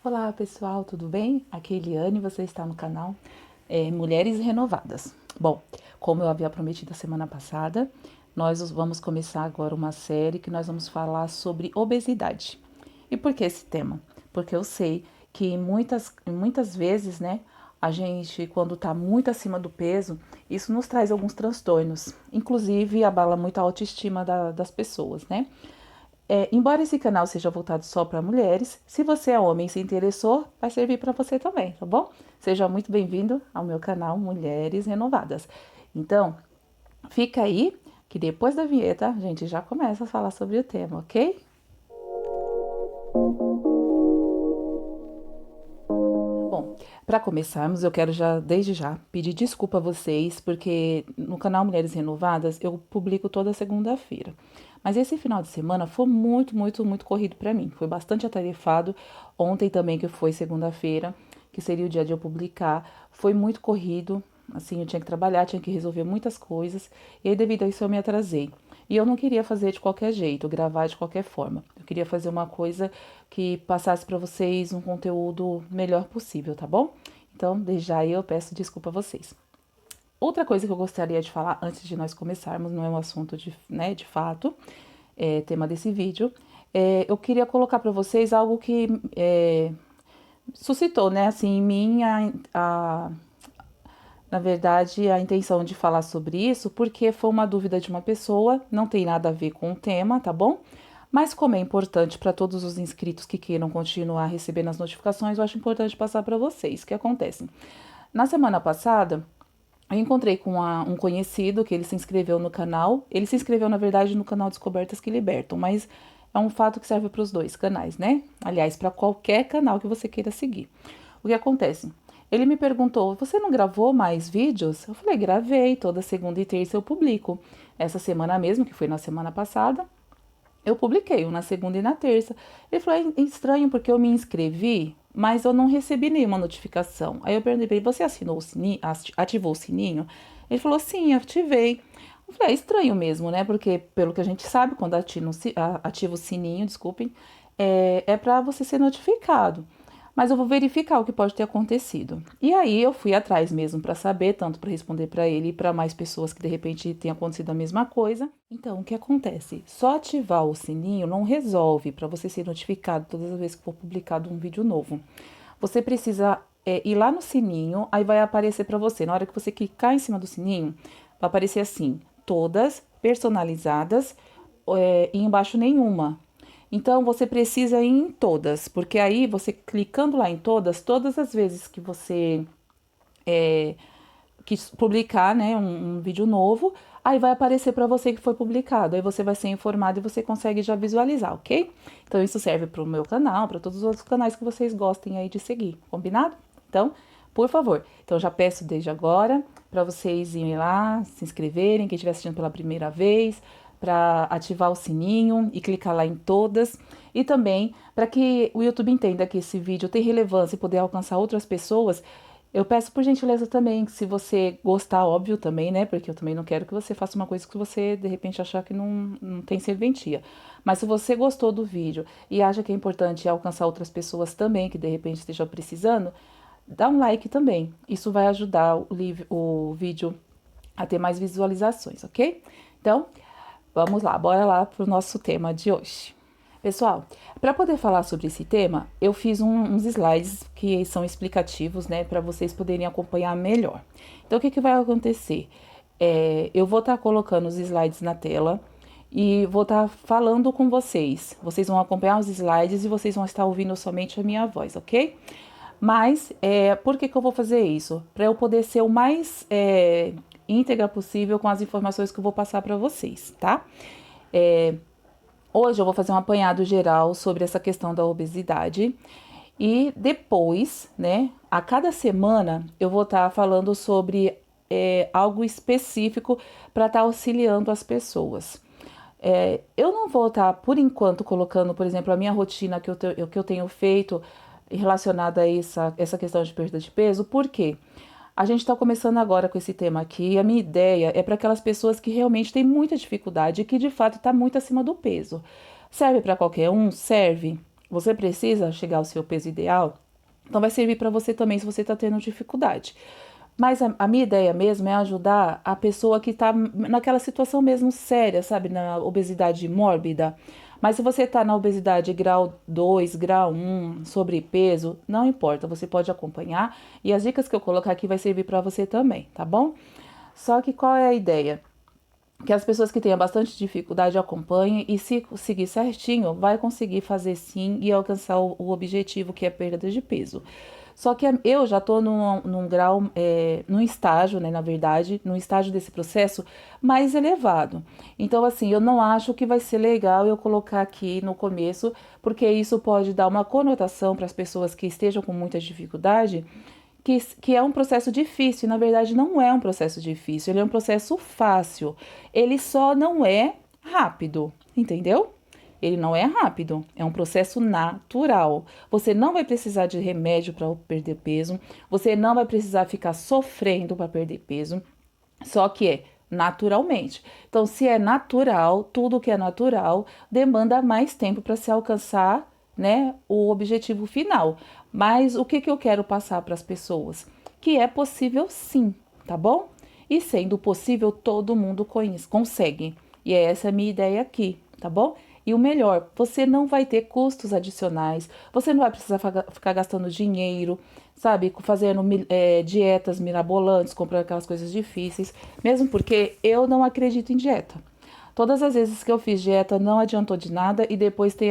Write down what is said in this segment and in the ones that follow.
Olá pessoal, tudo bem? Aqui é Eliane, você está no canal Mulheres Renovadas. Bom, como eu havia prometido a semana passada, nós vamos começar agora uma série que nós vamos falar sobre obesidade. E por que esse tema? Porque eu sei que muitas vezes, né, a gente, quando está muito acima do peso, isso nos traz alguns transtornos, inclusive abala muito a autoestima das pessoas, né? Embora esse canal seja voltado só para mulheres, se você é homem e se interessou, vai servir para você também, tá bom? Seja muito bem-vindo ao meu canal Mulheres Renovadas. Então, fica aí que depois da vinheta a gente já começa a falar sobre o tema, ok? Bom, para começarmos, eu quero já, desde já, pedir desculpa a vocês, porque no canal Mulheres Renovadas eu publico toda segunda-feira. Mas esse final de semana foi muito corrido para mim. Foi bastante atarefado. Ontem também, que foi segunda-feira, que seria o dia de eu publicar, foi muito corrido. Assim, eu tinha que trabalhar, tinha que resolver muitas coisas. E aí, devido a isso, eu me atrasei. E eu não queria fazer de qualquer jeito, gravar de qualquer forma. Eu queria fazer uma coisa que passasse para vocês um conteúdo melhor possível, tá bom? Então, desde já eu peço desculpa a vocês. Outra coisa que eu gostaria de falar antes de nós começarmos, não é um assunto de fato, tema desse vídeo, eu queria colocar para vocês algo que suscitou, né, assim, em mim na verdade, a intenção de falar sobre isso, porque foi uma dúvida de uma pessoa, não tem nada a ver com o tema, tá bom? Mas como é importante para todos os inscritos que queiram continuar recebendo as notificações, eu acho importante passar para vocês. O que acontece? Na semana passada, eu encontrei com um conhecido que ele se inscreveu no canal. Ele se inscreveu, na verdade, no canal Descobertas que Libertam, mas é um fato que serve para os dois canais, né? Aliás, para qualquer canal que você queira seguir. O que acontece? Ele me perguntou: você não gravou mais vídeos? Eu falei: gravei, toda segunda e terça eu publico. Essa semana mesmo, que foi na semana passada, eu publiquei um na segunda e na terça. Ele falou: é estranho porque eu me inscrevi, mas eu não recebi nenhuma notificação. Aí eu perguntei pra ele: você assinou o sininho, ativou o sininho? Ele falou: sim, ativei. Eu falei: é estranho mesmo, né? Porque pelo que a gente sabe, quando ativa o sininho, desculpem, é para você ser notificado. Mas eu vou verificar o que pode ter acontecido. E aí eu fui atrás mesmo para saber, tanto para responder para ele e para mais pessoas que de repente tenha acontecido a mesma coisa. Então, o que acontece? Só ativar o sininho não resolve para você ser notificado todas as vezes que for publicado um vídeo novo. Você precisa ir lá no sininho, aí vai aparecer para você. Na hora que você clicar em cima do sininho, vai aparecer assim: todas personalizadas, e embaixo nenhuma. Então você precisa ir em todas, porque aí você clicando lá em todas, todas as vezes que você quis publicar, né, um vídeo novo, aí vai aparecer para você que foi publicado. Aí você vai ser informado e você consegue já visualizar, ok? Então isso serve para o meu canal, para todos os outros canais que vocês gostem aí de seguir, combinado? Então, por favor. Então já peço desde agora para vocês irem lá, se inscreverem, quem estiver assistindo pela primeira vez, para ativar o sininho e clicar lá em todas. E também para que o YouTube entenda que esse vídeo tem relevância e poder alcançar outras pessoas, eu peço por gentileza também, que se você gostar, óbvio também, né? Porque eu também não quero que você faça uma coisa que você de repente achar que não tem serventia. Mas se você gostou do vídeo e acha que é importante alcançar outras pessoas também, que de repente estejam precisando, dá um like também. Isso vai ajudar o vídeo a ter mais visualizações, ok? Então, vamos lá, bora lá para o nosso tema de hoje. Pessoal, para poder falar sobre esse tema, eu fiz uns slides que são explicativos, né, para vocês poderem acompanhar melhor. Então, o que que vai acontecer? Eu vou estar colocando os slides na tela e vou estar falando com vocês. Vocês vão acompanhar os slides e vocês vão estar ouvindo somente a minha voz, ok? Mas, por que que eu vou fazer isso? Para eu poder ser o mais íntegra possível com as informações que eu vou passar para vocês, tá? Hoje eu vou fazer um apanhado geral sobre essa questão da obesidade e depois, né, a cada semana eu vou estar falando sobre algo específico para estar auxiliando as pessoas. Eu não vou estar, por enquanto, colocando, por exemplo, a minha rotina que eu tenho feito relacionada a essa questão de perda de peso, por quê? A gente está começando agora com esse tema aqui. E a minha ideia é para aquelas pessoas que realmente têm muita dificuldade e que de fato está muito acima do peso. Serve para qualquer um? Serve. Você precisa chegar ao seu peso ideal? Então vai servir para você também se você está tendo dificuldade. Mas a minha ideia mesmo é ajudar a pessoa que está naquela situação mesmo séria, sabe? Na obesidade mórbida. Mas se você está na obesidade grau 2, grau 1, sobrepeso, não importa, você pode acompanhar. E as dicas que eu colocar aqui vai servir para você também, tá bom? Só que qual é a ideia? Que as pessoas que tenham bastante dificuldade acompanhem e se seguir certinho, vai conseguir fazer sim e alcançar o objetivo que é perda de peso. Só que eu já tô num grau, num estágio, né, na verdade, num estágio desse processo mais elevado. Então, assim, eu não acho que vai ser legal eu colocar aqui no começo, porque isso pode dar uma conotação para as pessoas que estejam com muita dificuldade, que é um processo difícil. Na verdade, não é um processo difícil, ele é um processo fácil. Ele só não é rápido, entendeu? Ele não é rápido, é um processo natural. Você não vai precisar de remédio para perder peso, você não vai precisar ficar sofrendo para perder peso, só que é naturalmente. Então, se é natural, tudo que é natural demanda mais tempo para se alcançar, né, o objetivo final. Mas o que eu quero passar para as pessoas? Que é possível sim, tá bom? E sendo possível, todo mundo consegue. E é essa a minha ideia aqui, tá bom? E o melhor, você não vai ter custos adicionais, você não vai precisar ficar gastando dinheiro, sabe? Fazendo dietas mirabolantes, comprando aquelas coisas difíceis. Mesmo porque eu não acredito em dieta. Todas as vezes que eu fiz dieta não adiantou de nada e depois tem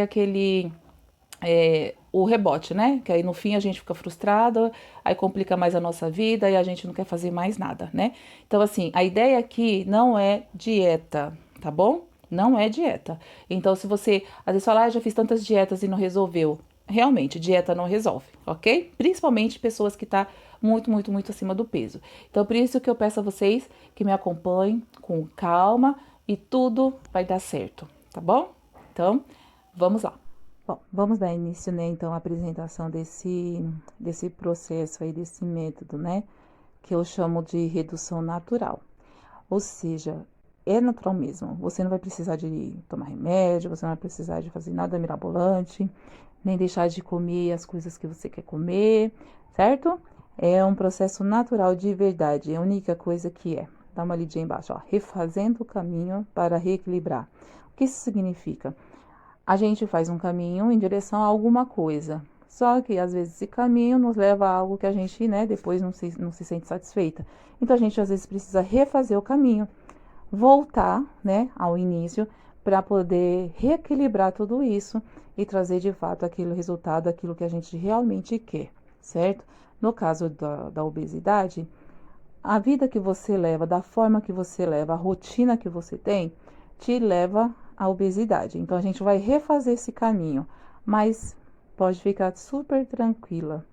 o rebote, né? Que aí no fim a gente fica frustrada, aí complica mais a nossa vida e a gente não quer fazer mais nada, né? Então, assim, a ideia aqui não é dieta, tá bom? Não é dieta. Então, se você às vezes fala, já fiz tantas dietas e não resolveu. Realmente, dieta não resolve, ok? Principalmente pessoas que tá muito, muito, muito acima do peso. Então, por isso que eu peço a vocês que me acompanhem com calma e tudo vai dar certo, tá bom? Então, vamos lá. Bom, vamos dar início, né, então, à apresentação desse processo aí, desse método, né, que eu chamo de redução natural. Ou seja, é natural mesmo. Você não vai precisar de tomar remédio, você não vai precisar de fazer nada mirabolante, nem deixar de comer as coisas que você quer comer, certo? É um processo natural de verdade. É a única coisa que é. Dá uma lidinha embaixo, ó. Refazendo o caminho para reequilibrar. O que isso significa? A gente faz um caminho em direção a alguma coisa. Só que às vezes esse caminho nos leva a algo que a gente, né, depois não se sente satisfeita. Então a gente às vezes precisa refazer o caminho, voltar, né, ao início, para poder reequilibrar tudo isso e trazer de fato aquele resultado, aquilo que a gente realmente quer, certo? No caso da obesidade, a vida que você leva, da forma que você leva, a rotina que você tem, te leva à obesidade. Então a gente vai refazer esse caminho, mas pode ficar super tranquila,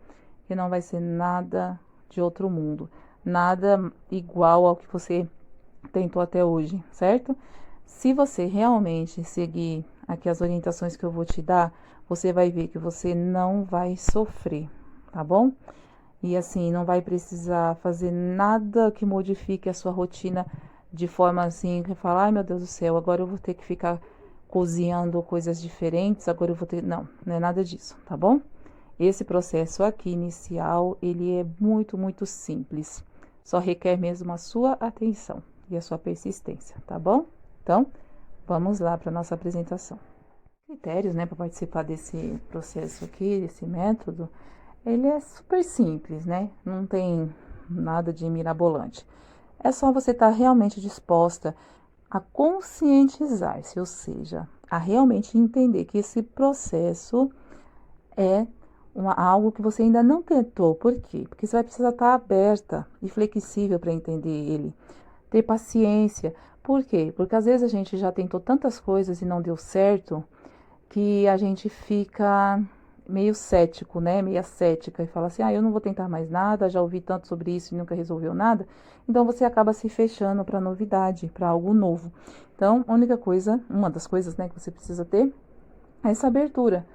que não vai ser nada de outro mundo, nada igual ao que você tentou até hoje, certo? Se você realmente seguir aqui as orientações que eu vou te dar, você vai ver que você não vai sofrer, tá bom? E assim, não vai precisar fazer nada que modifique a sua rotina de forma assim, que fala, ai meu Deus do céu, agora eu vou ter que ficar cozinhando coisas diferentes, agora eu vou ter. Não, não é nada disso, tá bom? Esse processo aqui inicial, ele é muito, muito simples. Só requer mesmo a sua atenção e a sua persistência, tá bom? Então, vamos lá para nossa apresentação. Critérios, né, para participar desse processo aqui, desse método, ele é super simples, né? Não tem nada de mirabolante. É só você estar realmente disposta a conscientizar-se, ou seja, a realmente entender que esse processo é algo que você ainda não tentou. Por quê? Porque você vai precisar estar aberta e flexível para entender ele. Ter paciência. Por quê? Porque às vezes a gente já tentou tantas coisas e não deu certo, que a gente fica meio cético, né? Meio cética e fala assim, eu não vou tentar mais nada, já ouvi tanto sobre isso e nunca resolveu nada. Então você acaba se fechando para novidade, para algo novo. Então, a única coisa, uma das coisas, né, que você precisa ter é essa abertura.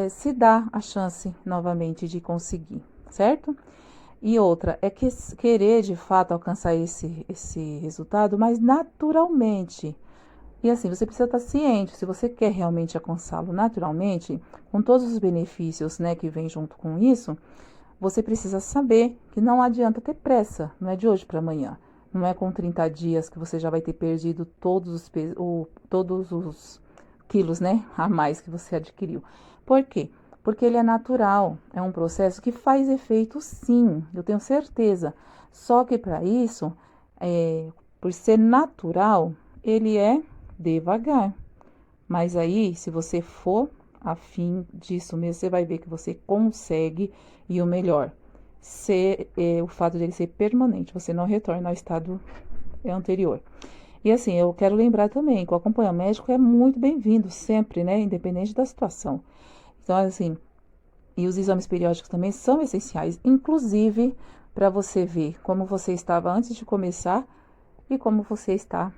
Se dá a chance novamente de conseguir, certo? E outra, é que querer de fato alcançar esse resultado, mas naturalmente. E assim, você precisa estar ciente, se você quer realmente alcançá-lo naturalmente, com todos os benefícios, né, que vem junto com isso, você precisa saber que não adianta ter pressa, não é de hoje para amanhã. Não é com 30 dias que você já vai ter perdido todos os quilos, né, a mais que você adquiriu. Por quê? Porque ele é natural, é um processo que faz efeito sim, eu tenho certeza. Só que para isso, por ser natural, ele é devagar. Mas aí, se você for afim disso mesmo, você vai ver que você consegue. E o melhor, o fato dele ser permanente, você não retorna ao estado anterior. E assim, eu quero lembrar também que o acompanhamento médico é muito bem-vindo sempre, né? Independente da situação. Então, assim, e os exames periódicos também são essenciais, inclusive para você ver como você estava antes de começar e como você está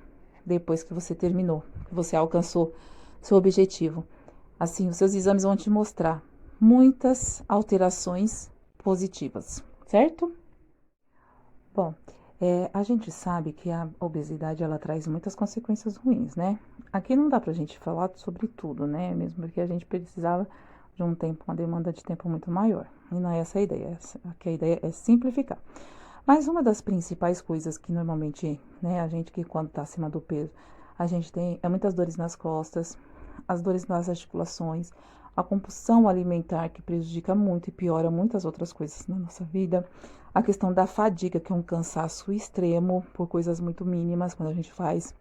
depois que você terminou, que você alcançou seu objetivo. Assim, os seus exames vão te mostrar muitas alterações positivas, certo? Bom, a gente sabe que a obesidade ela traz muitas consequências ruins, né? Aqui não dá pra gente falar sobre tudo, né? Mesmo porque a gente precisava de um tempo, uma demanda de tempo muito maior. E não é essa a ideia. Aqui a ideia é simplificar. Mas uma das principais coisas que normalmente, né, a gente que quando tá acima do peso, a gente tem muitas dores nas costas, as dores nas articulações, a compulsão alimentar que prejudica muito e piora muitas outras coisas na nossa vida, a questão da fadiga, que é um cansaço extremo por coisas muito mínimas quando a gente faz,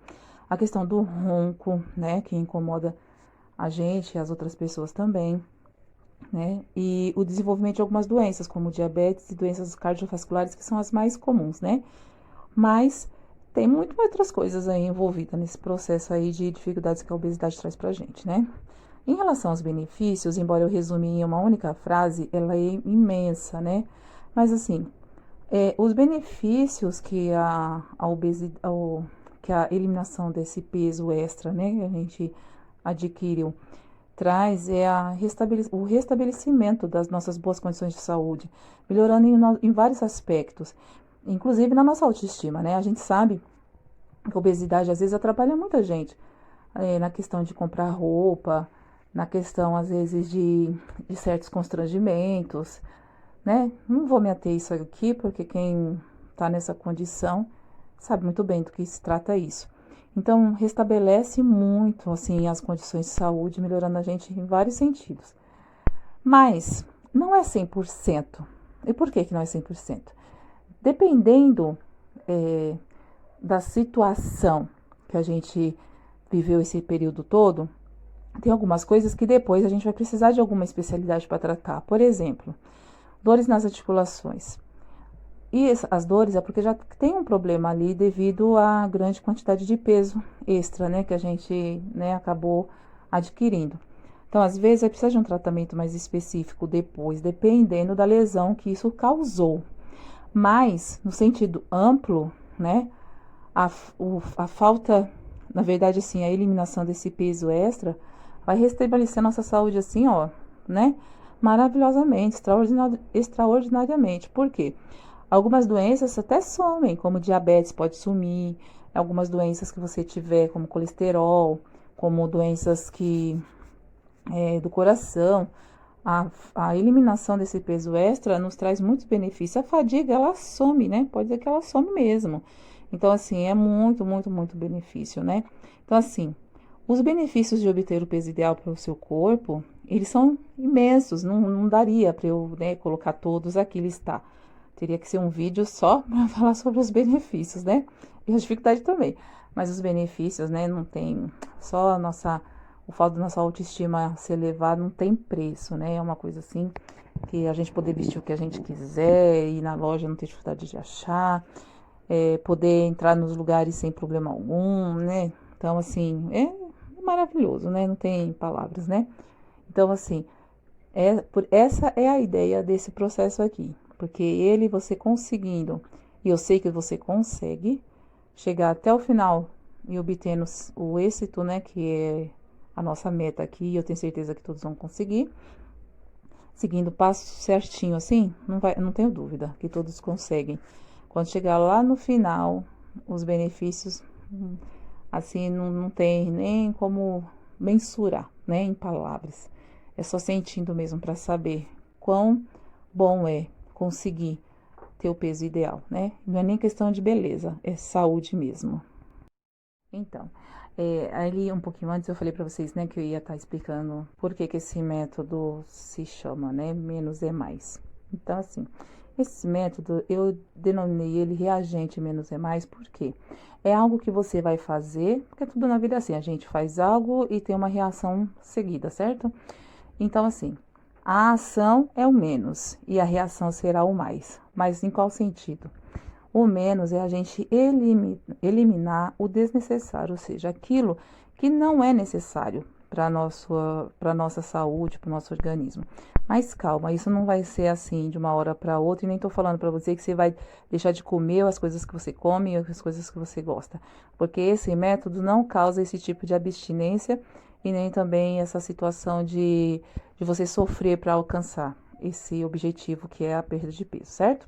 a questão do ronco, né, que incomoda a gente e as outras pessoas também, né? E o desenvolvimento de algumas doenças, como diabetes e doenças cardiovasculares, que são as mais comuns, né? Mas tem muito outras coisas aí envolvidas nesse processo aí de dificuldades que a obesidade traz pra gente, né? Em relação aos benefícios, embora eu resumi em uma única frase, ela é imensa, né? Mas assim, os benefícios que a obesidade, que a eliminação desse peso extra, né, que a gente adquiriu, traz o restabelecimento das nossas boas condições de saúde, melhorando em vários aspectos, inclusive na nossa autoestima, né? A gente sabe que a obesidade às vezes atrapalha muita gente, na questão de comprar roupa, na questão às vezes de certos constrangimentos, né? Não vou me ater a isso aqui, porque quem está nessa condição sabe muito bem do que se trata isso. Então, restabelece muito, assim, as condições de saúde, melhorando a gente em vários sentidos. Mas, não é 100%. E por que não é 100%? Dependendo da situação que a gente viveu esse período todo, tem algumas coisas que depois a gente vai precisar de alguma especialidade para tratar. Por exemplo, dores nas articulações. E as dores é porque já tem um problema ali devido à grande quantidade de peso extra, né, que a gente, né, acabou adquirindo. Então, às vezes, vai precisar de um tratamento mais específico depois, dependendo da lesão que isso causou. Mas, no sentido amplo, né, a falta, na verdade, assim, a eliminação desse peso extra vai restabelecer nossa saúde assim, ó, né, maravilhosamente, extraordinariamente. Por quê? Algumas doenças até somem, como diabetes pode sumir, algumas doenças que você tiver, como colesterol, como doenças do coração. A eliminação desse peso extra nos traz muitos benefícios. A fadiga, ela some, né? Pode dizer que ela some mesmo. Então, assim, é muito, muito, muito benefício, né? Então, assim, os benefícios de obter o peso ideal para o seu corpo, eles são imensos. Não daria para eu, né, colocar todos aqui, listar. Teria que ser um vídeo só para falar sobre os benefícios, né? E a dificuldade também. Mas os benefícios, né, não tem só o fato da nossa autoestima ser elevada não tem preço, né? É uma coisa assim que a gente poder vestir o que a gente quiser, ir na loja não ter dificuldade de achar, poder entrar nos lugares sem problema algum, né? Então, assim, é maravilhoso, né? Não tem palavras, né? Então, assim, essa é a ideia desse processo aqui. Porque você conseguindo, e eu sei que você consegue, chegar até o final e obtendo o êxito, né? Que é a nossa meta aqui, e eu tenho certeza que todos vão conseguir. Seguindo o passo certinho assim, não tenho dúvida que todos conseguem. Quando chegar lá no final, os benefícios Assim, não tem nem como mensurar, né, em palavras. É só sentindo mesmo para saber quão bom é conseguir ter o peso ideal, né? Não é nem questão de beleza, é saúde mesmo. Então, ali um pouquinho antes eu falei para vocês, né, que eu ia estar explicando por que que esse método se chama, né, menos é mais. Então, assim, esse método eu denominei ele reagente menos é mais, porque é algo que você vai fazer, porque tudo na vida é assim, a gente faz algo e tem uma reação seguida, certo? Então, assim, a ação é o menos e a reação será o mais. Mas em qual sentido? O menos é a gente eliminar o desnecessário, ou seja, aquilo que não é necessário para nossa saúde, para o nosso organismo. Mas calma, isso não vai ser assim de uma hora para outra, e nem estou falando para você que você vai deixar de comer as coisas que você come e as coisas que você gosta, porque esse método não causa esse tipo de abstinência e nem também essa situação de você sofrer para alcançar esse objetivo que é a perda de peso, certo?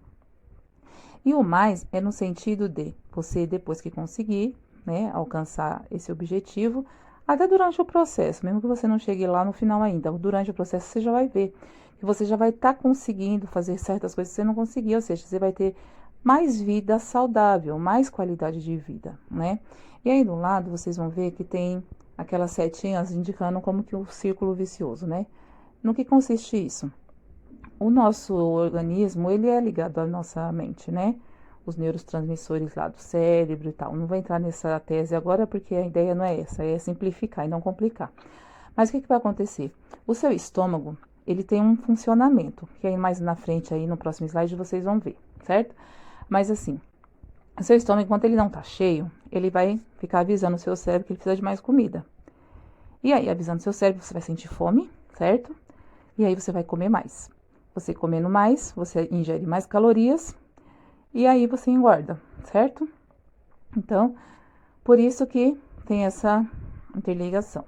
E o mais é no sentido de você, depois que conseguir, né, alcançar esse objetivo, até durante o processo, mesmo que você não chegue lá no final ainda, durante o processo você já vai ver que você já vai estar conseguindo fazer certas coisas que você não conseguia, ou seja, você vai ter mais vida saudável, mais qualidade de vida, né? E aí do lado vocês vão ver que tem aquelas setinhas indicando como que o círculo vicioso, né? No que consiste isso? O nosso organismo, ele é ligado à nossa mente, né? Os neurotransmissores lá do cérebro e tal. Não vou entrar nessa tese agora porque a ideia não é essa, é simplificar e não complicar. Mas o que vai acontecer? O seu estômago, ele tem um funcionamento, que aí mais na frente aí no próximo slide vocês vão ver, certo? Mas assim, o seu estômago, enquanto ele não tá cheio, ele vai ficar avisando o seu cérebro que ele precisa de mais comida. E aí, avisando o seu cérebro, você vai sentir fome, certo? E aí você vai comer mais. Você comendo mais, você ingere mais calorias e aí você engorda, certo? Então, por isso que tem essa interligação.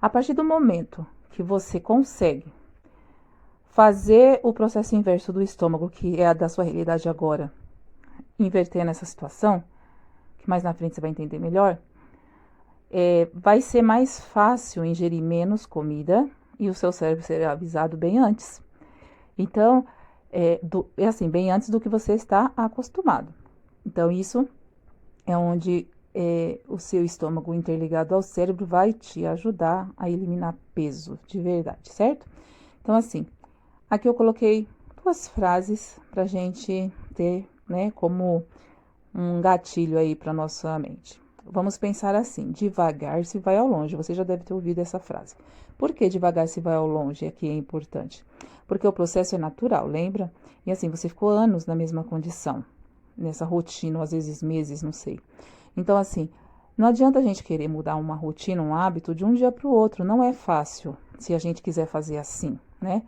A partir do momento que você consegue fazer o processo inverso do estômago, que é a da sua realidade agora, invertendo essa situação, que mais na frente você vai entender melhor, vai ser mais fácil ingerir menos comida e o seu cérebro será avisado bem antes. Então, é assim, bem antes do que você está acostumado. Então, isso é onde o seu estômago interligado ao cérebro vai te ajudar a eliminar peso de verdade, certo? Então, assim, aqui eu coloquei duas frases para a gente ter, né, como um gatilho aí para nossa mente. Vamos pensar assim: devagar se vai ao longe. Você já deve ter ouvido essa frase. Por que devagar se vai ao longe? Aqui é importante. Porque o processo é natural, lembra? E assim, você ficou anos na mesma condição, nessa rotina, ou às vezes meses, não sei. Então, assim, não adianta a gente querer mudar uma rotina, um hábito de um dia para o outro. Não é fácil se a gente quiser fazer assim, né?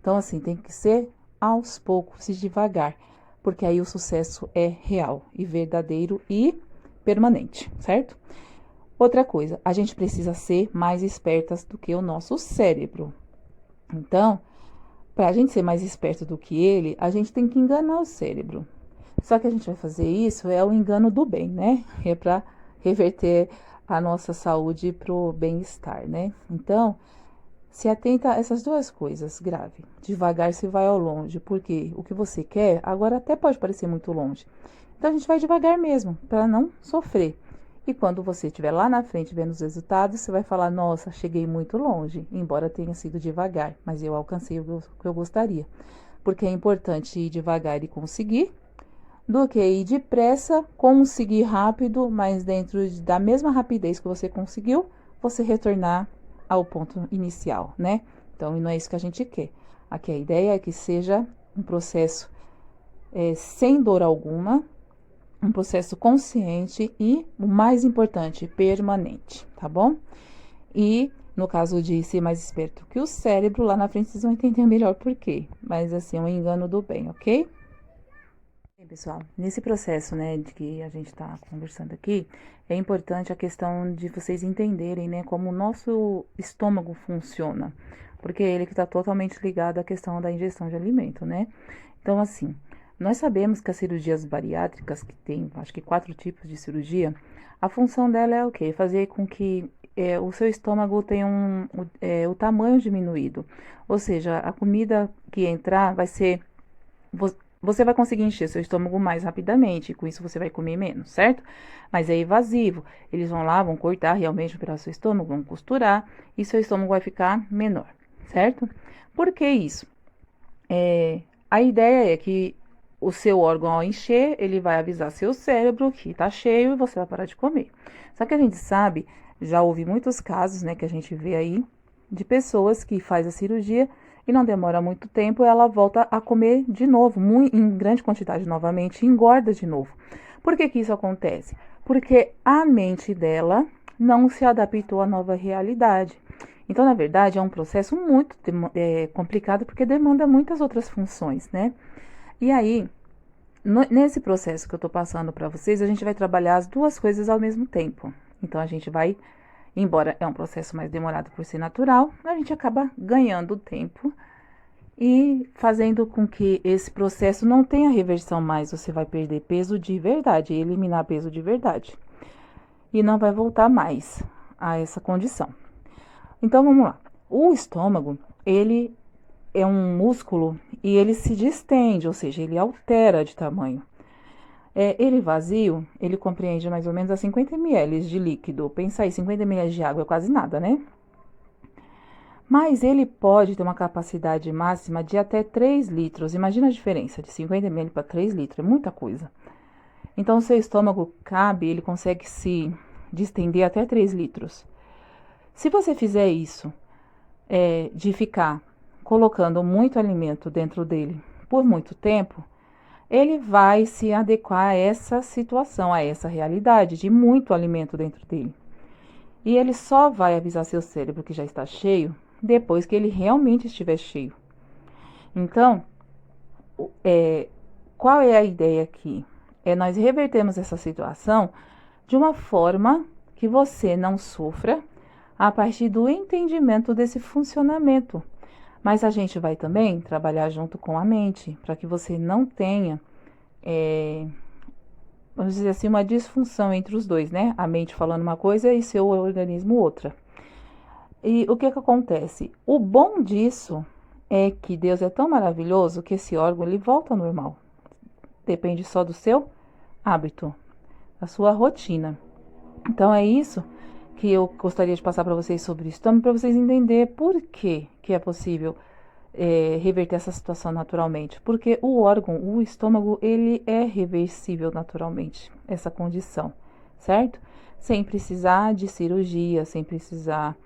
Então, assim, tem que ser aos poucos e devagar, porque aí o sucesso é real e verdadeiro e permanente, certo? Outra coisa, a gente precisa ser mais espertas do que o nosso cérebro. Então, para a gente ser mais esperto do que ele, a gente tem que enganar o cérebro. Só que a gente vai fazer isso é o engano do bem, né? É para reverter a nossa saúde para o bem-estar, né? Então, se atenta a essas duas coisas, grave. Devagar se vai ao longe, porque o que você quer agora até pode parecer muito longe. Então a gente vai devagar mesmo, para não sofrer. E quando você estiver lá na frente vendo os resultados, você vai falar: nossa, cheguei muito longe, embora tenha sido devagar, mas eu alcancei o que eu gostaria. Porque é importante ir devagar e conseguir, do que ir depressa, conseguir rápido, mas dentro da mesma rapidez que você conseguiu, você retornar ao ponto inicial, né? Então, não é isso que a gente quer. Aqui a ideia é que seja um processo sem dor alguma, um processo consciente e, o mais importante, permanente, tá bom? E no caso de ser mais esperto que o cérebro, lá na frente vocês vão entender melhor por quê. Mas assim, é um engano do bem, ok? Bem, pessoal, nesse processo, né, de que a gente está conversando aqui, é importante a questão de vocês entenderem, né, como o nosso estômago funciona, porque é ele que está totalmente ligado à questão da ingestão de alimento, né? Então, assim, Nós sabemos que as cirurgias bariátricas, que tem, acho que 4 tipos de cirurgia, a função dela é o quê? Fazer com que o seu estômago tenha o tamanho diminuído. Ou seja, a comida que entrar vai ser. Você vai conseguir encher seu estômago mais rapidamente, e com isso você vai comer menos, certo? Mas é invasivo. Eles vão lá, vão cortar realmente o pedaço do seu estômago, vão costurar, e seu estômago vai ficar menor, certo? Por que isso? A ideia é que o seu órgão, ao encher, ele vai avisar seu cérebro que tá cheio e você vai parar de comer. Só que a gente sabe, já houve muitos casos, né, que a gente vê aí, de pessoas que faz a cirurgia e não demora muito tempo, ela volta a comer de novo, em grande quantidade novamente, e engorda de novo. Por que que isso acontece? Porque a mente dela não se adaptou à nova realidade. Então, na verdade, é um processo muito complicado, porque demanda muitas outras funções, né? E aí, nesse processo que eu tô passando para vocês, a gente vai trabalhar as duas coisas ao mesmo tempo. Então, a gente vai, embora é um processo mais demorado por ser natural, a gente acaba ganhando tempo e fazendo com que esse processo não tenha reversão mais. Você vai perder peso de verdade, eliminar peso de verdade. E não vai voltar mais a essa condição. Então, vamos lá. O estômago, ele é um músculo e ele se distende, ou seja, ele altera de tamanho. Ele vazio, ele compreende mais ou menos a 50 ml de líquido. Pensa aí, 50 ml de água é quase nada, né? Mas ele pode ter uma capacidade máxima de até 3 litros. Imagina a diferença de 50 ml para 3 litros, é muita coisa. Então, o seu estômago cabe, ele consegue se distender até 3 litros. Se você fizer isso, de ficar colocando muito alimento dentro dele por muito tempo, ele vai se adequar a essa situação, a essa realidade de muito alimento dentro dele. E ele só vai avisar seu cérebro que já está cheio depois que ele realmente estiver cheio. Então, qual é a ideia aqui? Nós revertermos essa situação de uma forma que você não sofra a partir do entendimento desse funcionamento. Mas a gente vai também trabalhar junto com a mente, para que você não tenha, vamos dizer assim, uma disfunção entre os dois, né? A mente falando uma coisa e seu organismo outra. E o que acontece? O bom disso é que Deus é tão maravilhoso que esse órgão ele volta ao normal. Depende só do seu hábito, da sua rotina. Então é isso que eu gostaria de passar para vocês sobre o estômago, para vocês entenderem por que é possível reverter essa situação naturalmente. Porque o órgão, o estômago, ele é reversível naturalmente, essa condição, certo? Sem precisar de cirurgia, sem precisar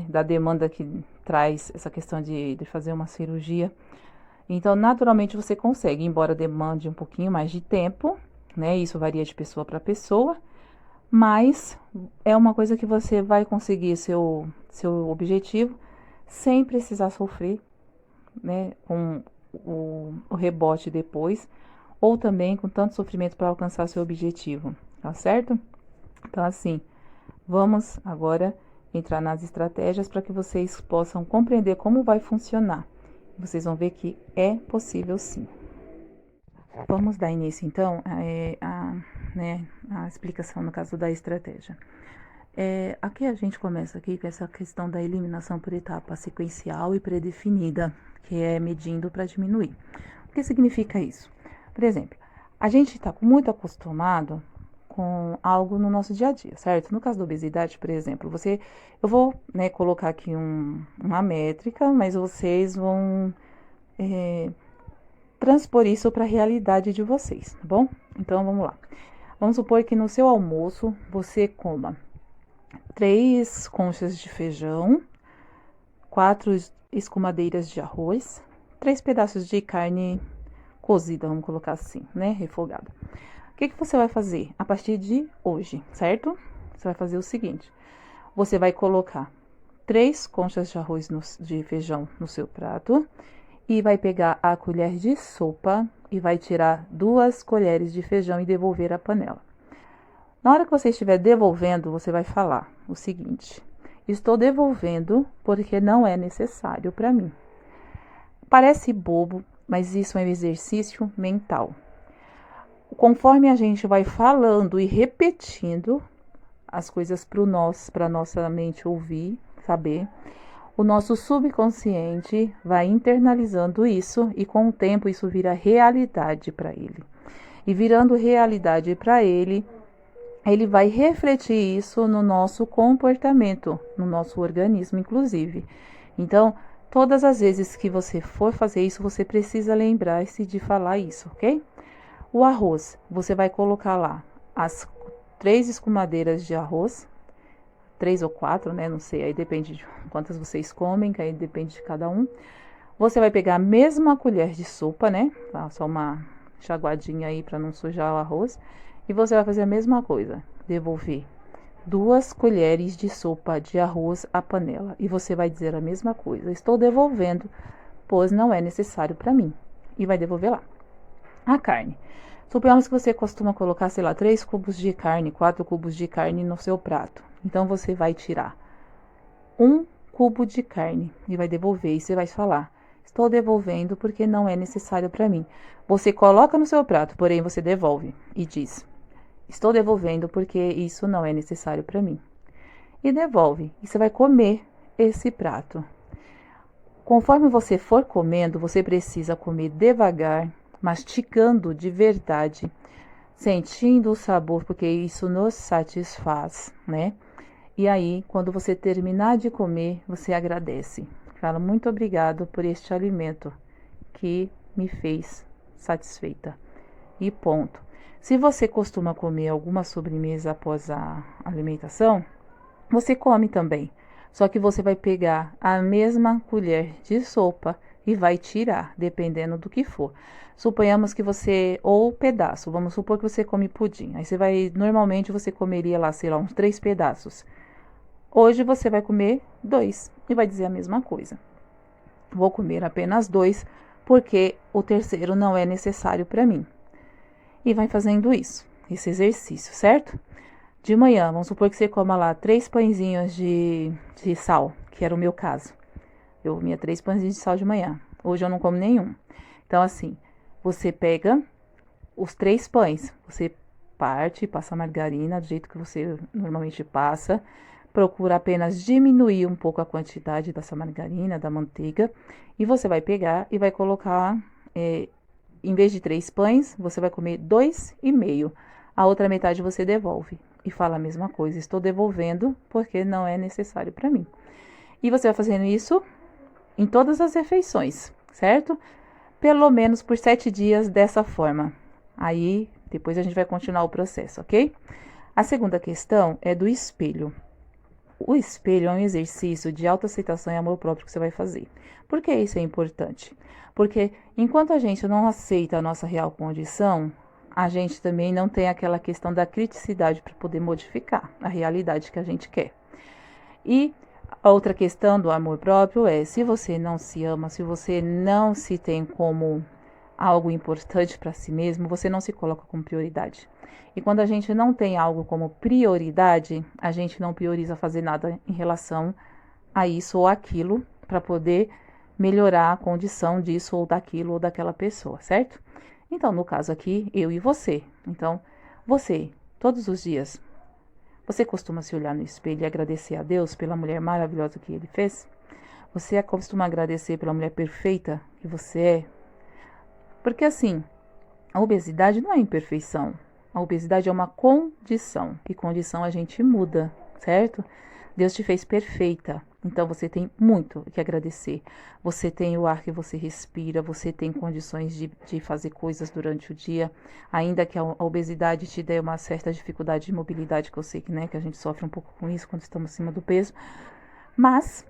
da demanda que traz essa questão de fazer uma cirurgia. Então, naturalmente, você consegue, embora demande um pouquinho mais de tempo, né? Isso varia de pessoa para pessoa, mas é uma coisa que você vai conseguir seu objetivo sem precisar sofrer, né, com o rebote depois, ou também com tanto sofrimento para alcançar seu objetivo, tá certo? Então, assim, vamos agora entrar nas estratégias para que vocês possam compreender como vai funcionar. Vocês vão ver que é possível sim. Vamos dar início, então, a explicação no caso da estratégia. Aqui a gente começa aqui com essa questão da eliminação por etapa sequencial e predefinida, que é medindo para diminuir. O que significa isso? Por exemplo, a gente está muito acostumado com algo no nosso dia a dia, certo? No caso da obesidade, por exemplo, eu vou colocar aqui uma métrica, mas vocês vão transpor isso para a realidade de vocês, tá bom? Então, vamos lá. Vamos supor que no seu almoço você coma 3 conchas de feijão, 4 escumadeiras de arroz, 3 pedaços de carne cozida, vamos colocar assim, né? Refogada. O que você vai fazer a partir de hoje, certo? Você vai fazer o seguinte: você vai colocar 3 conchas de arroz de feijão no seu prato e vai pegar a colher de sopa e vai tirar 2 colheres de feijão e devolver à panela. Na hora que você estiver devolvendo, você vai falar o seguinte: estou devolvendo porque não é necessário para mim. Parece bobo, mas isso é um exercício mental. Conforme a gente vai falando e repetindo as coisas para nossa mente ouvir, saber, o nosso subconsciente vai internalizando isso e com o tempo isso vira realidade para ele. E virando realidade para ele, ele vai refletir isso no nosso comportamento, no nosso organismo, inclusive. Então, todas as vezes que você for fazer isso, você precisa lembrar-se de falar isso, ok? O arroz, você vai colocar lá as 3 escumadeiras de arroz, 3 ou 4, né? Não sei, aí depende de quantas vocês comem, que aí depende de cada um. Você vai pegar a mesma colher de sopa, né? Tá, só uma chaguadinha aí para não sujar o arroz. E você vai fazer a mesma coisa, devolver 2 colheres de sopa de arroz à panela. E você vai dizer a mesma coisa, estou devolvendo, pois não é necessário para mim. E vai devolver lá. A carne. Suponhamos que você costuma colocar, sei lá, 3 cubos de carne, 4 cubos de carne no seu prato. Então, você vai tirar 1 cubo de carne e vai devolver. E você vai falar, estou devolvendo porque não é necessário para mim. Você coloca no seu prato, porém você devolve e diz, estou devolvendo porque isso não é necessário para mim. E devolve. E você vai comer esse prato. Conforme você for comendo, você precisa comer devagar, mastigando de verdade, sentindo o sabor, porque isso nos satisfaz, né? E aí, quando você terminar de comer, você agradece. Fala, muito obrigado por este alimento que me fez satisfeita. E ponto. Se você costuma comer alguma sobremesa após a alimentação, você come também. Só que você vai pegar a mesma colher de sopa e vai tirar, dependendo do que for. Suponhamos que você, ou pedaço, vamos supor que você come pudim. Aí você vai, normalmente você comeria lá, sei lá, uns 3 pedaços. Hoje você vai comer 2 e vai dizer a mesma coisa. Vou comer apenas 2 porque o terceiro não é necessário para mim. E vai fazendo isso, esse exercício, certo? De manhã, vamos supor que você coma lá 3 pãezinhos de sal, que era o meu caso. Eu comia 3 pãezinhos de sal de manhã. Hoje eu não como nenhum. Então, assim, você pega os 3 pães, você parte, passa margarina do jeito que você normalmente passa. Procura apenas diminuir um pouco a quantidade dessa margarina, da manteiga. E você vai pegar e vai colocar, em vez de 3 pães, você vai comer 2,5. A outra metade você devolve. E fala a mesma coisa, estou devolvendo porque não é necessário para mim. E você vai fazendo isso em todas as refeições, certo? Pelo menos por 7 dias dessa forma. Aí, depois a gente vai continuar o processo, ok? A segunda questão é do espelho. O espelho é um exercício de autoaceitação e amor próprio que você vai fazer. Por que isso é importante? Porque enquanto a gente não aceita a nossa real condição, a gente também não tem aquela questão da criticidade para poder modificar a realidade que a gente quer. E a outra questão do amor próprio é, se você não se ama, se você não se tem como algo importante para si mesmo, você não se coloca como prioridade. E quando a gente não tem algo como prioridade, a gente não prioriza fazer nada em relação a isso ou aquilo para poder melhorar a condição disso ou daquilo ou daquela pessoa, certo? Então, no caso aqui, eu e você. Então, você, todos os dias, você costuma se olhar no espelho e agradecer a Deus pela mulher maravilhosa que Ele fez? Você costuma agradecer pela mulher perfeita que você é? Porque assim, a obesidade não é imperfeição. A obesidade é uma condição. E condição a gente muda, certo? Deus te fez perfeita. Então você tem muito que agradecer. Você tem o ar que você respira, você tem condições de fazer coisas durante o dia, ainda que a obesidade te dê uma certa dificuldade de mobilidade, que eu sei que, né, que a gente sofre um pouco com isso quando estamos acima do peso. Mas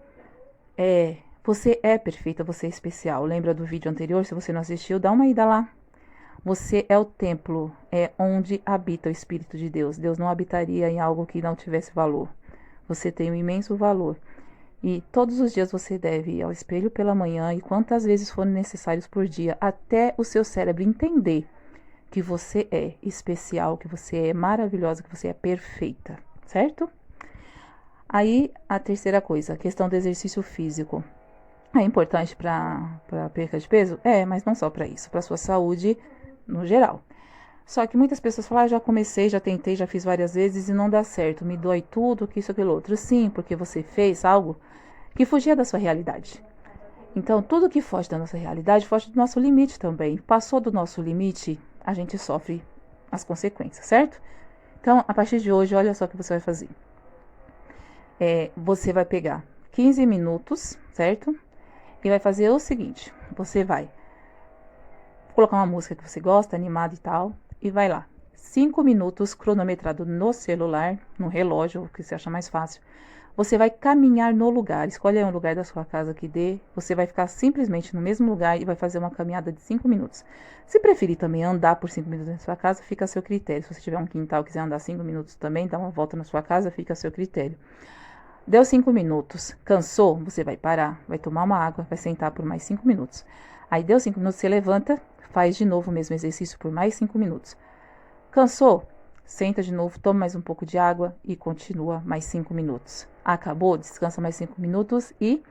você é perfeita, você é especial. Lembra do vídeo anterior? Se você não assistiu, dá uma ida lá. Você é o templo, é onde habita o Espírito de Deus. Deus não habitaria em algo que não tivesse valor. Você tem um imenso valor. E todos os dias você deve ir ao espelho pela manhã e quantas vezes forem necessários por dia, até o seu cérebro entender que você é especial, que você é maravilhosa, que você é perfeita, certo? Aí, a terceira coisa, a questão do exercício físico. É importante para perca de peso? É, mas não só para isso, para sua saúde no geral. Só que muitas pessoas falam, já comecei, já tentei, já fiz várias vezes e não dá certo, me dói tudo, que isso, aquilo outro. Sim, porque você fez algo que fugia da sua realidade. Então, tudo que foge da nossa realidade foge do nosso limite também. Passou do nosso limite, a gente sofre as consequências, certo? Então, a partir de hoje, olha só o que você vai fazer. Você vai pegar 15 minutos, certo? E vai fazer o seguinte, você vai colocar uma música que você gosta, animada e tal, e vai lá. 5 minutos cronometrado no celular, no relógio, o que você acha mais fácil. Você vai caminhar no lugar, escolhe um lugar da sua casa que dê, você vai ficar simplesmente no mesmo lugar e vai fazer uma caminhada de 5 minutos. Se preferir também andar por 5 minutos na sua casa, fica a seu critério. Se você tiver um quintal e quiser andar 5 minutos também, dar uma volta na sua casa, fica a seu critério. Deu 5 minutos, cansou, você vai parar, vai tomar uma água, vai sentar por mais 5 minutos. Aí deu 5 minutos, você levanta, faz de novo o mesmo exercício por mais 5 minutos. Cansou? Senta de novo, toma mais um pouco de água e continua mais 5 minutos. Acabou? Descansa mais 5 minutos e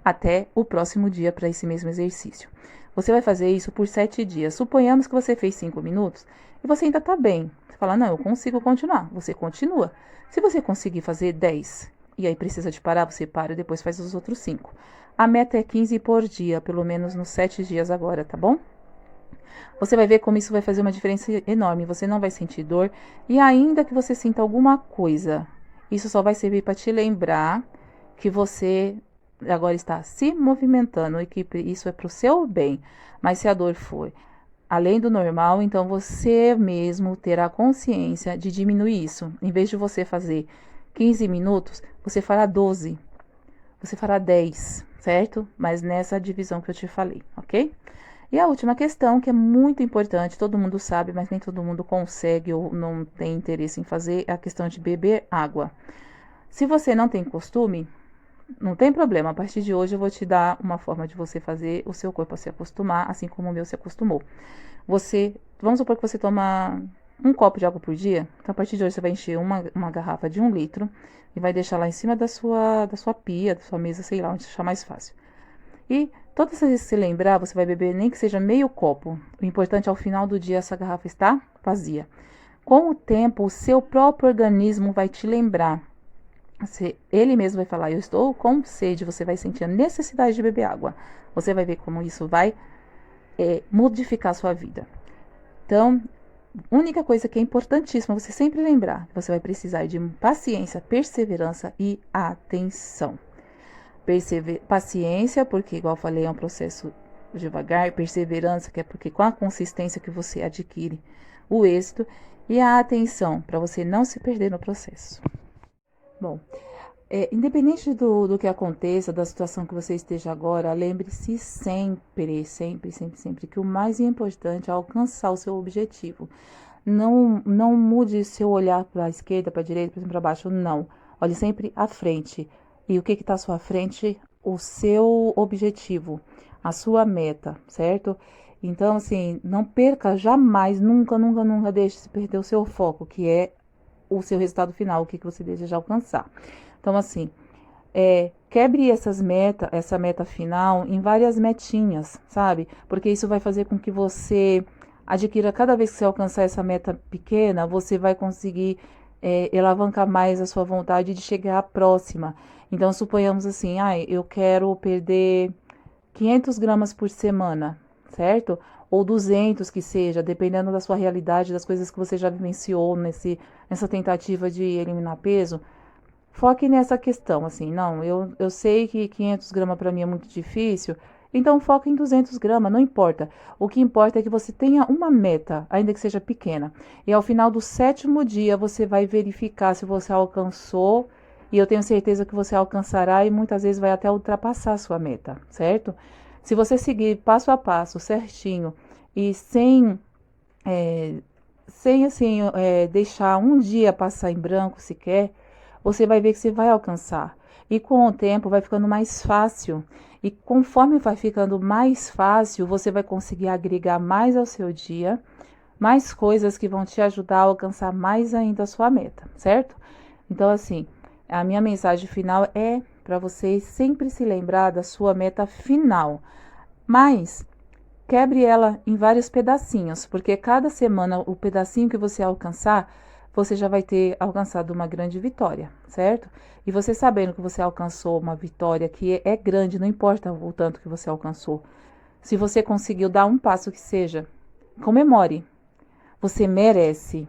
até o próximo dia para esse mesmo exercício. Você vai fazer isso por 7 dias. Suponhamos que você fez 5 minutos e você ainda está bem. Você fala, não, eu consigo continuar. Você continua. Se você conseguir fazer 10 e aí precisa de parar, você para e depois faz os outros 5. A meta é 15 por dia, pelo menos nos 7 dias agora, tá bom? Você vai ver como isso vai fazer uma diferença enorme. Você não vai sentir dor. E ainda que você sinta alguma coisa, isso só vai servir para te lembrar que você agora está se movimentando e que isso é para o seu bem. Mas se a dor for além do normal, então você mesmo terá consciência de diminuir isso. Em vez de você fazer 15 minutos, você fará 12. Você fará 10, certo? Mas nessa divisão que eu te falei, ok? E a última questão, que é muito importante, todo mundo sabe, mas nem todo mundo consegue ou não tem interesse em fazer, é a questão de beber água. Se você não tem costume, não tem problema. A partir de hoje eu vou te dar uma forma de você fazer o seu corpo se acostumar, assim como o meu se acostumou. Vamos supor que você toma um copo de água por dia. Então, a partir de hoje você vai encher uma garrafa de 1 litro e vai deixar lá em cima da sua pia, da sua mesa, sei lá, onde achar mais fácil. E todas as vezes que você lembrar, você vai beber nem que seja meio copo. O importante é ao final do dia essa garrafa está vazia. Com o tempo, o seu próprio organismo vai te lembrar. Ele mesmo vai falar, eu estou com sede, você vai sentir a necessidade de beber água. Você vai ver como isso vai modificar a sua vida. Então, única coisa que é importantíssima você sempre lembrar, você vai precisar de paciência, perseverança e atenção. Paciência, porque igual eu falei, é um processo devagar, perseverança, que é porque com a consistência que você adquire o êxito, e a atenção, para você não se perder no processo. Bom, independente do que aconteça, da situação que você esteja agora, lembre-se sempre, sempre, sempre, sempre, que o mais importante é alcançar o seu objetivo. Não mude seu olhar para a esquerda, para a direita, para baixo, não. Olhe sempre à frente. E o que está à sua frente? O seu objetivo, a sua meta, certo? Então, assim, não perca jamais, nunca, nunca, nunca deixe se perder o seu foco, que é o seu resultado final, o que você deseja alcançar. Então, assim, quebre essa meta final em várias metinhas, sabe? Porque isso vai fazer com que você adquira, cada vez que você alcançar essa meta pequena, você vai conseguir alavancar mais a sua vontade de chegar à próxima. Então, suponhamos assim, eu quero perder 500 gramas por semana, certo? Ou 200 que seja, dependendo da sua realidade, das coisas que você já vivenciou nessa tentativa de eliminar peso. Foque nessa questão, assim, não, eu sei que 500 gramas para mim é muito difícil, então foque em 200 gramas, não importa. O que importa é que você tenha uma meta, ainda que seja pequena. E ao final do 7º dia, você vai verificar se você alcançou, e eu tenho certeza que você alcançará e muitas vezes vai até ultrapassar a sua meta, certo? Se você seguir passo a passo, certinho, e sem assim, deixar um dia passar em branco sequer, você vai ver que você vai alcançar. E com o tempo vai ficando mais fácil. E conforme vai ficando mais fácil, você vai conseguir agregar mais ao seu dia, mais coisas que vão te ajudar a alcançar mais ainda a sua meta, certo? Então, assim, a minha mensagem final é para você sempre se lembrar da sua meta final. Mas quebre ela em vários pedacinhos, porque cada semana o pedacinho que você alcançar, você já vai ter alcançado uma grande vitória, certo? E você sabendo que você alcançou uma vitória que é grande, não importa o tanto que você alcançou. Se você conseguiu dar um passo que seja, comemore. Você merece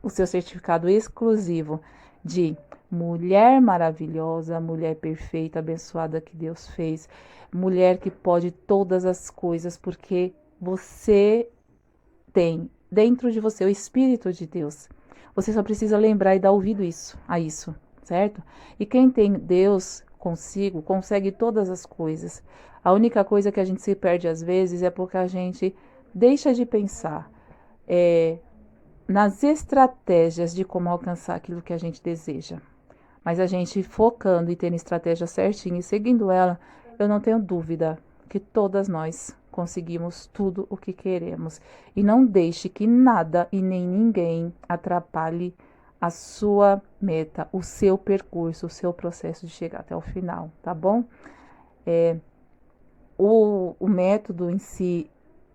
o seu certificado exclusivo de mulher maravilhosa, mulher perfeita, abençoada que Deus fez, mulher que pode todas as coisas, porque você tem dentro de você o Espírito de Deus. Você só precisa lembrar e dar ouvido a isso, certo? E quem tem Deus consigo consegue todas as coisas. A única coisa que a gente se perde às vezes é porque a gente deixa de pensar nas estratégias de como alcançar aquilo que a gente deseja. Mas a gente focando e tendo estratégia certinha e seguindo ela, eu não tenho dúvida que todas nós conseguimos tudo o que queremos. E não deixe que nada e nem ninguém atrapalhe a sua meta, o seu percurso, o seu processo de chegar até o final, tá bom? O método em si,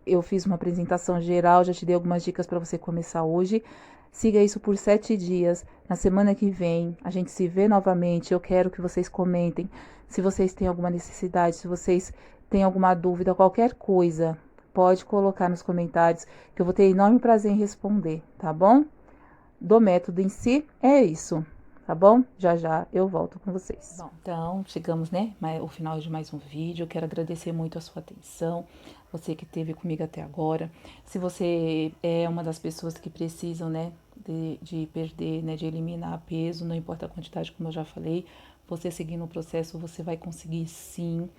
eu fiz uma apresentação geral, já te dei algumas dicas para você começar hoje. Siga isso por 7 dias. Na semana que vem, a gente se vê novamente. Eu quero que vocês comentem se vocês têm alguma necessidade, se vocês têm alguma dúvida, qualquer coisa, pode colocar nos comentários, que eu vou ter enorme prazer em responder, tá bom? Do método em si, é isso, tá bom? Já já eu volto com vocês. Bom, então chegamos, né, ao final de mais um vídeo. Eu quero agradecer muito a sua atenção, você que esteve comigo até agora. Se você é uma das pessoas que precisam, né, de perder, né, de eliminar peso, não importa a quantidade, como eu já falei, você seguindo o processo, você vai conseguir sim.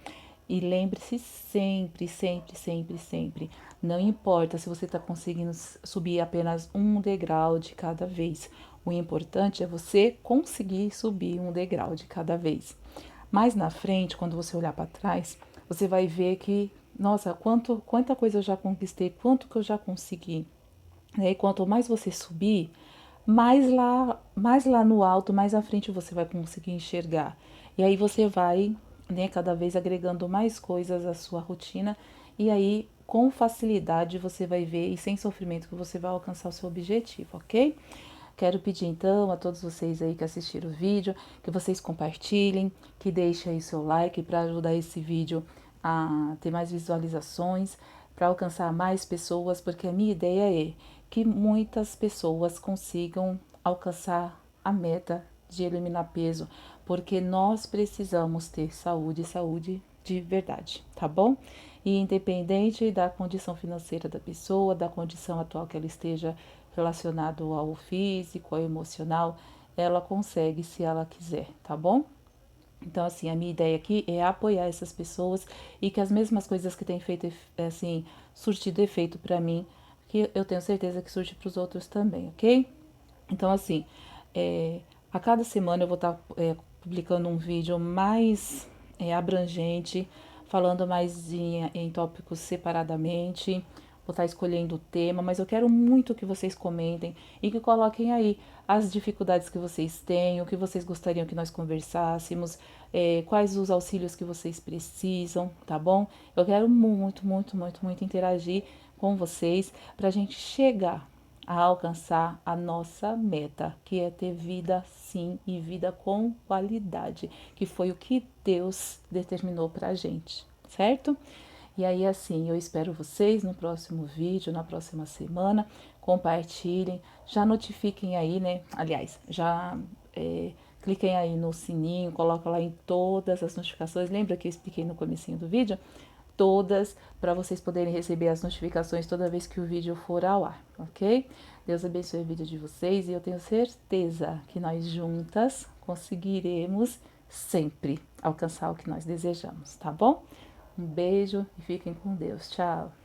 E lembre-se sempre, sempre, sempre, sempre, não importa se você está conseguindo subir apenas um degrau de cada vez. O importante é você conseguir subir um degrau de cada vez. Mais na frente, quando você olhar para trás, você vai ver que, nossa, quanta coisa eu já conquistei, quanto que eu já consegui. E quanto mais você subir, mais lá no alto, mais à frente você vai conseguir enxergar. E aí você vai, né, cada vez agregando mais coisas à sua rotina. E aí, com facilidade, você vai ver e sem sofrimento que você vai alcançar o seu objetivo, ok? Quero pedir então a todos vocês aí que assistiram o vídeo, que vocês compartilhem, que deixem aí seu like para ajudar esse vídeo a ter mais visualizações, para alcançar mais pessoas, porque a minha ideia é que muitas pessoas consigam alcançar a meta de eliminar peso, porque nós precisamos ter saúde de verdade, tá bom? E independente da condição financeira da pessoa, da condição atual que ela esteja relacionado ao físico, ao emocional, ela consegue se ela quiser, tá bom? Então, assim, a minha ideia aqui é apoiar essas pessoas e que as mesmas coisas que têm feito, assim, surtido efeito para mim, que eu tenho certeza que surte para os outros também, ok? Então, assim, a cada semana eu vou estar publicando um vídeo mais abrangente, falando mais em tópicos separadamente. Vou estar escolhendo o tema, mas eu quero muito que vocês comentem e que coloquem aí as dificuldades que vocês têm, o que vocês gostariam que nós conversássemos, quais os auxílios que vocês precisam, tá bom? Eu quero muito, muito, muito, muito interagir com vocês para a gente chegar a alcançar a nossa meta, que é ter vida sim e vida com qualidade, que foi o que Deus determinou pra gente, certo? E aí, assim, eu espero vocês no próximo vídeo, na próxima semana. Compartilhem, já notifiquem aí, né? Aliás, já cliquem aí no sininho, coloca lá em todas as notificações. Lembra que eu expliquei no comecinho do vídeo? Todas, para vocês poderem receber as notificações toda vez que o vídeo for ao ar, ok? Deus abençoe a vida de vocês e eu tenho certeza que nós juntas conseguiremos sempre alcançar o que nós desejamos, tá bom? Um beijo e fiquem com Deus. Tchau!